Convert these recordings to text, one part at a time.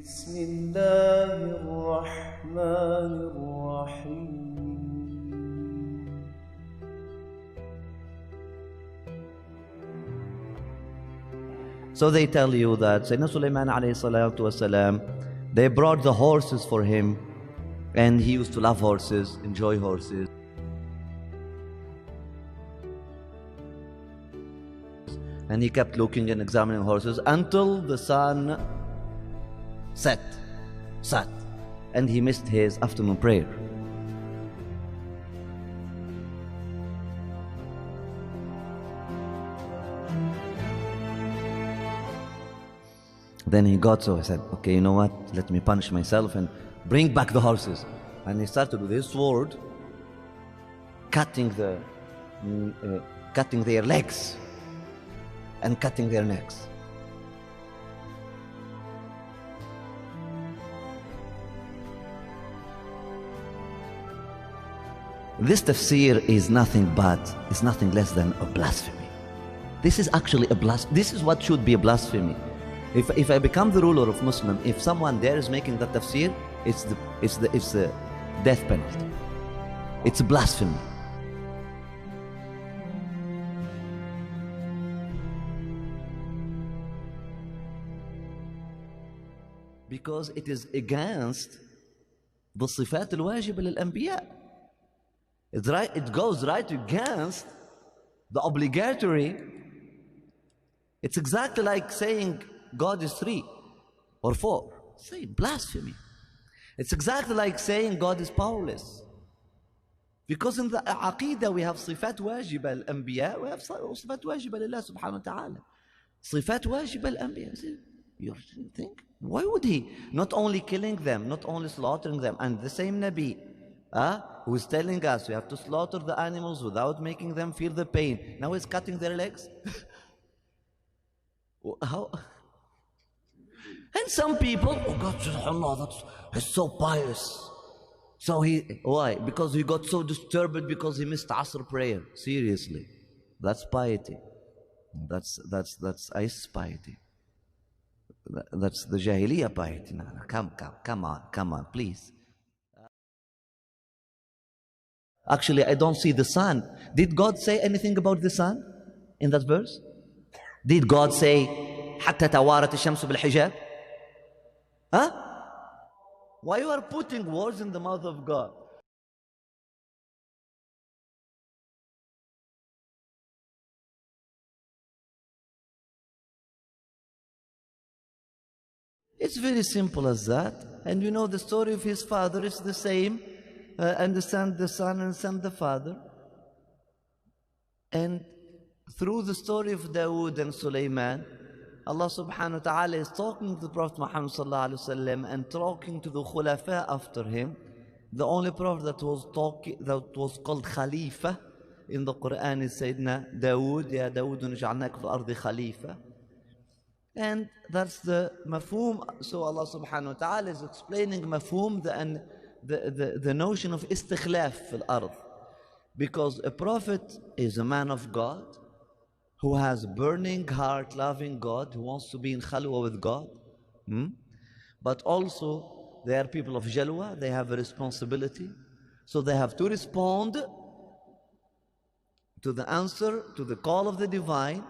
بسم الله الرحمن الرحيم. So they tell you that Sayyidina Sulaiman alayhi salatu wasalam, they brought the horses for him, and he used to love horses, enjoy horses. And he kept looking and examining horses until the sun set, and he missed his afternoon prayer. Then he got so he said, okay, you know what, let me punish myself and bring back the horses. And he started with his sword cutting their legs and cutting their necks. This tafsir is nothing less than a blasphemy. This is actually a blasphemy. This is what should be a blasphemy. If I become the ruler of Muslim, if someone there is making that tafsir, it's the death penalty. It's a blasphemy. Because it is against the صفات الواجبة للأنبياء. It goes right against the obligatory. It's exactly like saying God is 3 or 4. Say blasphemy. It's exactly like saying God is powerless. Because in the Aqidah we have صفات واجبة للأنبياء, we have صفات واجبة لله سبحانه وتعالى. صفات واجبة للأنبياء. You think? Why would he? Not only killing them, not only slaughtering them, and the same Nabi who is telling us we have to slaughter the animals without making them feel the pain. Now he's cutting their legs? How? And some people, oh God, subhanAllah, he's so pious. So why? Because he got so disturbed because he missed Asr prayer. Seriously. That's piety. That's ice piety. That's the Jahiliyyah piety. No, come on, please. Actually, I don't see the sun. Did God say anything about the sun in that verse? Did God say, حَتَّى تَوَارَتِ الشَّمْسُ بِالْحِجَابِ? Why you are putting words in the mouth of God? It's very simple as that. And you know the story of his father is the same. Understand the son and son the father. And through the story of Dawood and Sulaiman, Allah subhanahu wa ta'ala is talking to the Prophet Muhammad sallallahu alayhi wa sallam and talking to the khulafa after him. The only prophet that was called Khalifa in the Quran is Sayyidina Dawood. Ya Dawood naj'alnaka fil ardi Khalifa. And that's the mafhum. So Allah subhanahu wa ta'ala is explaining mafhum the notion of istikhlaf fil ard. Because a prophet is a man of God who has a burning heart, loving God, who wants to be in khalwa with God. But also, they are people of jalwa, they have a responsibility. So they have to respond to the answer, to the call of the divine,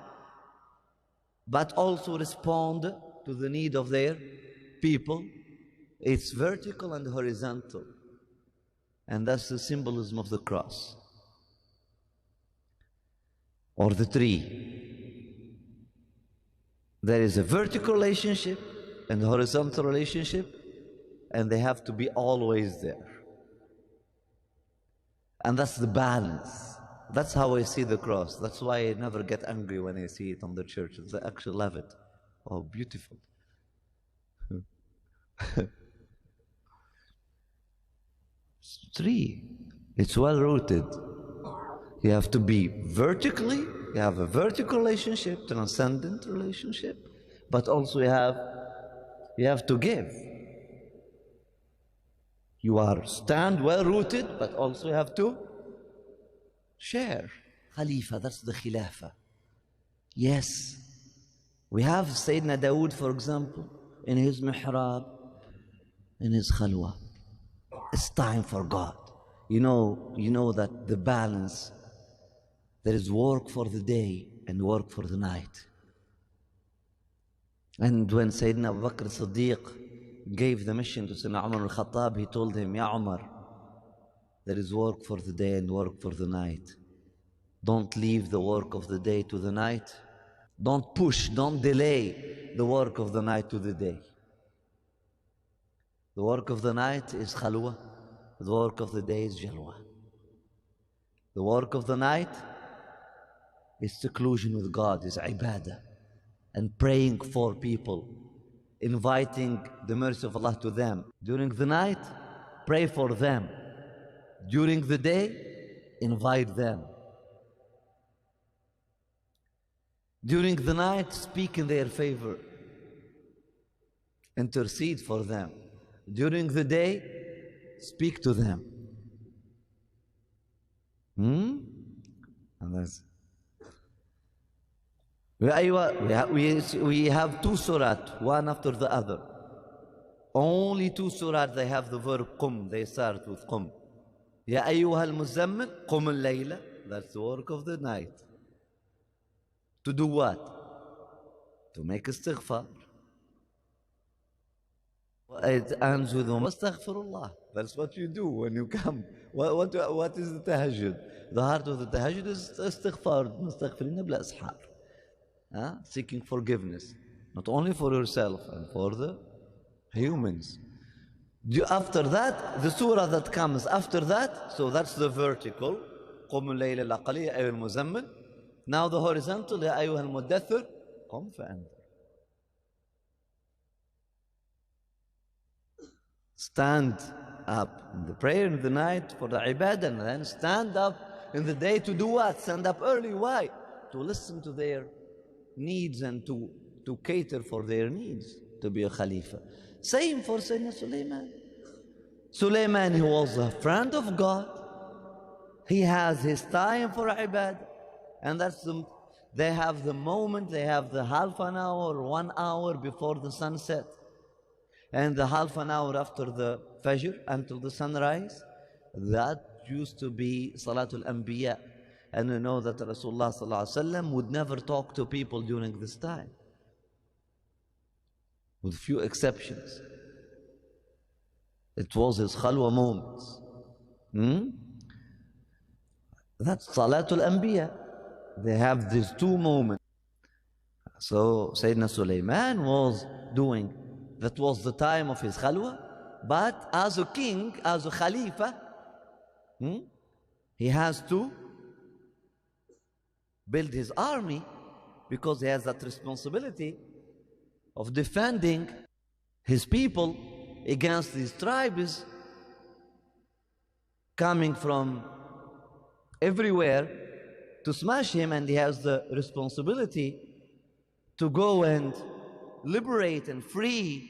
but also respond to the need of their people. It's vertical and horizontal. And that's the symbolism of the cross. Or the tree. There is a vertical relationship and a horizontal relationship, and they have to be always there. And that's the balance. That's how I see the cross. That's why I never get angry when I see it on the church. I actually love it. Oh, beautiful. Tree. It's well rooted. You have to be vertically, you have a vertical relationship, transcendent relationship, but also you have to give. You stand well rooted, but also you have to share. Khalifa, that's the Khilafah. Yes. We have Sayyidina Dawood, for example, in his mihrab. in his khalwa. It's time for God. You know that the balance, there is work for the day and work for the night. And when Sayyidina Abu Bakr Siddiq gave the mission to Sayyidina Umar al-Khattab, he told him, Ya Umar, there is work for the day and work for the night. Don't leave the work of the day to the night. Don't push, don't delay the work of the night to the day. The work of the night is khalwa. The work of the day is jalwa. The work of the night is seclusion with God, is ibadah, and praying for people, inviting the mercy of Allah to them. During the night, pray for them. During the day, invite them. During the night, speak in their favor. Intercede for them. During the day, speak to them. And that's we have two surat, one after the other. Only two surat they have the verb qum, they start with qum. Ya ayyuha al-muzammil, qum al-layla. That's the work of the night. To do what? To make istighfar. It ends with astaghfirullah. That's what you do when you come. What is the tahajjud? The heart of the tahajjud is istighfar. Mustaghfirina bil ashar. Seeking forgiveness. Not only for yourself and for the humans. After that, the surah that comes after that, so that's the vertical. قُمُ اللَّيْلَ الْأَقَلِيَّ أَيُّهَا الْمُزَمِّلُ. Now the horizontal, يَا أَيُّهَا الْمُدَّثِّرُ قُمْ فَأَنذِرْ. Stand up in the prayer in the night for the ibadah, and then stand up in the day to do what? Stand up early. Why? To listen to their needs and to cater for their needs, to be a khalifa. Same for Sayyidina Sulaiman. Sulaiman, he was a friend of God. He has his time for ibadah. And they have the moment, they have the half an hour, 1 hour before the sunset. And the half an hour after the Fajr until the sunrise. That used to be Salatul Anbiya. And you know that Rasulullah sallallahu alaihi wasallam would never talk to people during this time. With few exceptions. It was his khalwa moments. That's Salatul Anbiya. They have these two moments. So Sayyidina Sulaiman was doing, that was the time of his khalwa. But as a king, as a khalifa, he has to build his army because he has that responsibility of defending his people against these tribes coming from everywhere to smash him, and he has the responsibility to go and liberate and free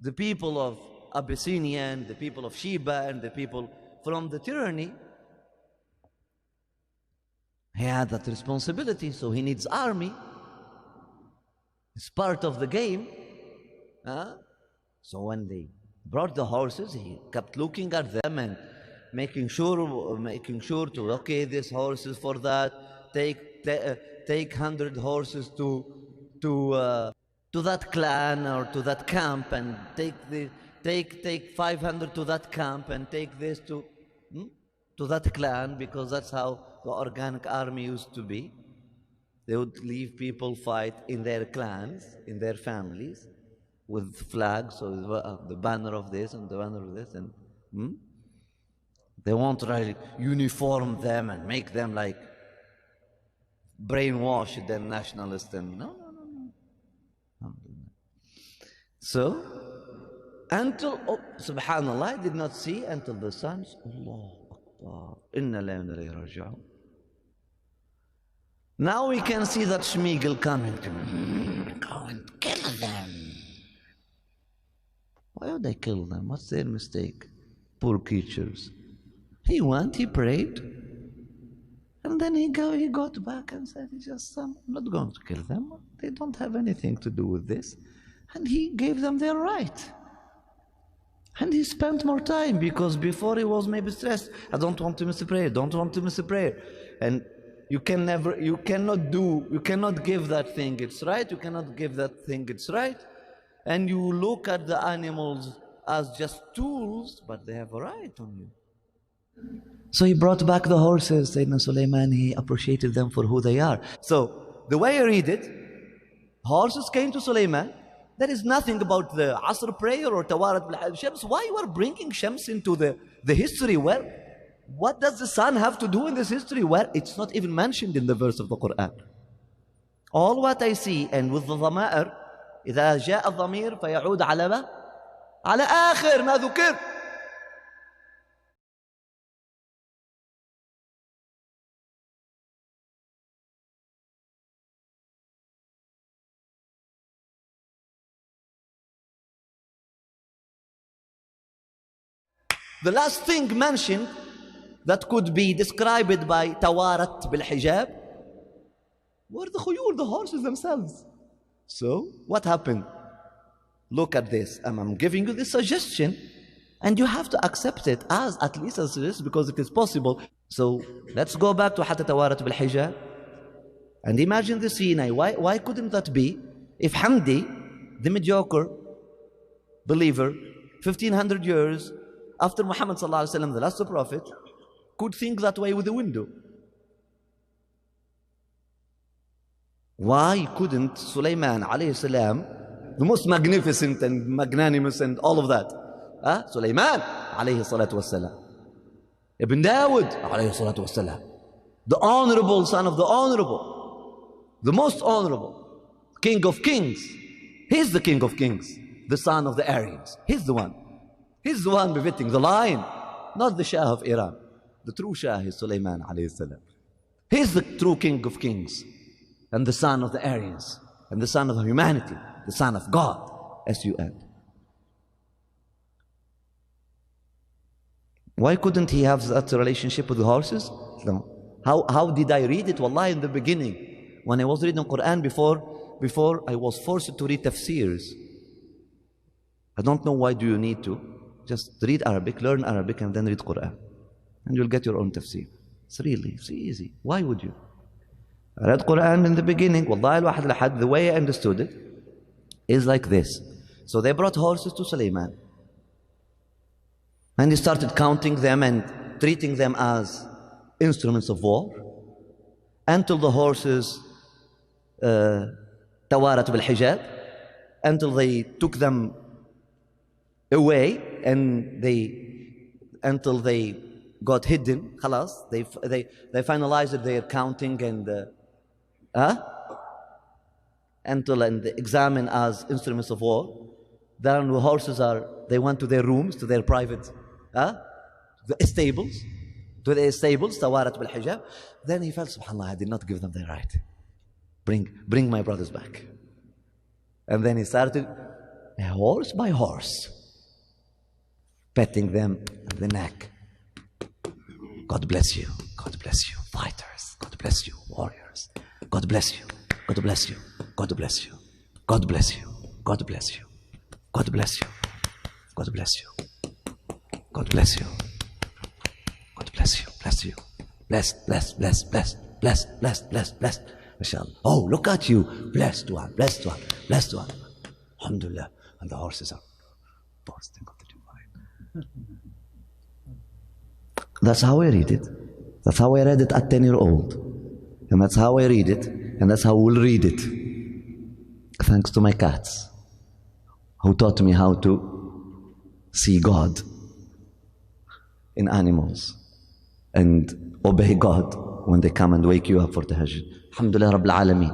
the people of Abyssinia and the people of Sheba and the people from the tyranny. He had that responsibility, so he needs army. It's part of the game. So when they brought the horses, he kept looking at them and making sure to, okay, this horse is for that. Take 100 horses to that clan or to that camp, and take 500 to that camp, and take this to that clan, because that's how the organic army used to be. They would leave people fight in their clans, in their families, with flags, so the banner of this and the banner of this, and they won't really uniform them and make them like brainwashed them nationalists, and no. So until subhanallah, I did not see until the sons, Allah Akbar, inna lillahi wa inna ilayhi raji'un. Now we can see that Shmeagol coming to go and kill them. Why would they kill them? What's their mistake? Poor creatures. He went, he prayed, and then he got back and said, I'm not going to kill them. They don't have anything to do with this. And he gave them their right. And he spent more time because before he was maybe stressed. I don't want to miss a prayer, don't want to miss a prayer. And you cannot give that thing it's right, you cannot give that thing it's right. And you look at the animals as just tools, but they have a right on you. So he brought back the horses. Sayyidina Sulaiman, he appreciated them for who they are. So the way I read it, horses came to Sulaiman. There is nothing about the Asr prayer or Tawarat bil-Shams. Why you are bringing Shams into the history? Well, what does the sun have to do in this history? Well, it's not even mentioned in the verse of the Quran. All what I see, and with the ضمائر, إذا جاء الضمير فيعود على آخر ما ذكر. The last thing mentioned that could be described by Tawarat bil-Hijab were the khuyul, the horses themselves. So, what happened? Look at this. I'm giving you this suggestion, and you have to accept it as at least a suggestion because it is possible. So, let's go back to Hatta Tawarat bil-Hijab and imagine the scene. Why couldn't that be if Hamdi, the mediocre believer, 1500 years after Muhammad sallallahu alaihi wasallam, the last prophet, could think that way with the window? Why couldn't Sulaiman alayhi salam, the most magnificent and magnanimous and all of that, Sulaiman alayhi salatu wasalam, Ibn Dawud alayhi salatu wasalam, the honorable son of the honorable, the most honorable, king of kings, he's the king of kings, the son of the Aryans, he's the one befitting the line, not the Shah of Iran. The true Shah is Sulaiman alayhi salam. He's the true king of kings and the son of the Aryans and the son of humanity, the son of God, S-U-N. Why couldn't he have that relationship with the horses? No. How did I read it? Wallahi, in the beginning, when I was reading Quran before I was forced to read tafsirs. I don't know why do you need to. Just read Arabic, learn Arabic, and then read Quran. And you'll get your own tafsir. It's easy. Why would you? I read Quran in the beginning. Wallahi al-wahid al-ahad, the way I understood it is like this. So they brought horses to Sulaiman. And he started counting them and treating them as instruments of war until the horses tawarat bil-hijab, until they took them away and until they got hidden. Khalas, they finalized their counting and until and examined as instruments of war. Then the horses they went to their rooms, to their private stables, tawarat bil-hijab. Then he felt, subhanAllah, I did not give them their right. Bring my brothers back. And then he started horse by horse, petting them on the neck. God bless you. God bless you, fighters. God bless you, warriors. God bless you. God bless you. God bless you. God bless you. God bless you. God bless you. God bless you. God bless you. God bless you. Bless you. Blessed, blessed, blessed, blessed, blessed, blessed, blessed, blessed. Mashallah. Oh, look at you. Blessed one, blessed one, blessed one. Alhamdulillah. And the horses are bursting of the divine. That's how I read it. That's how I read it at 10-year-old. And that's how I read it. And that's how we'll read it. Thanks to my cats, who taught me how to see God in animals and obey God when they come and wake you up for tahajjud. Alhamdulillah Rabbil Alameen.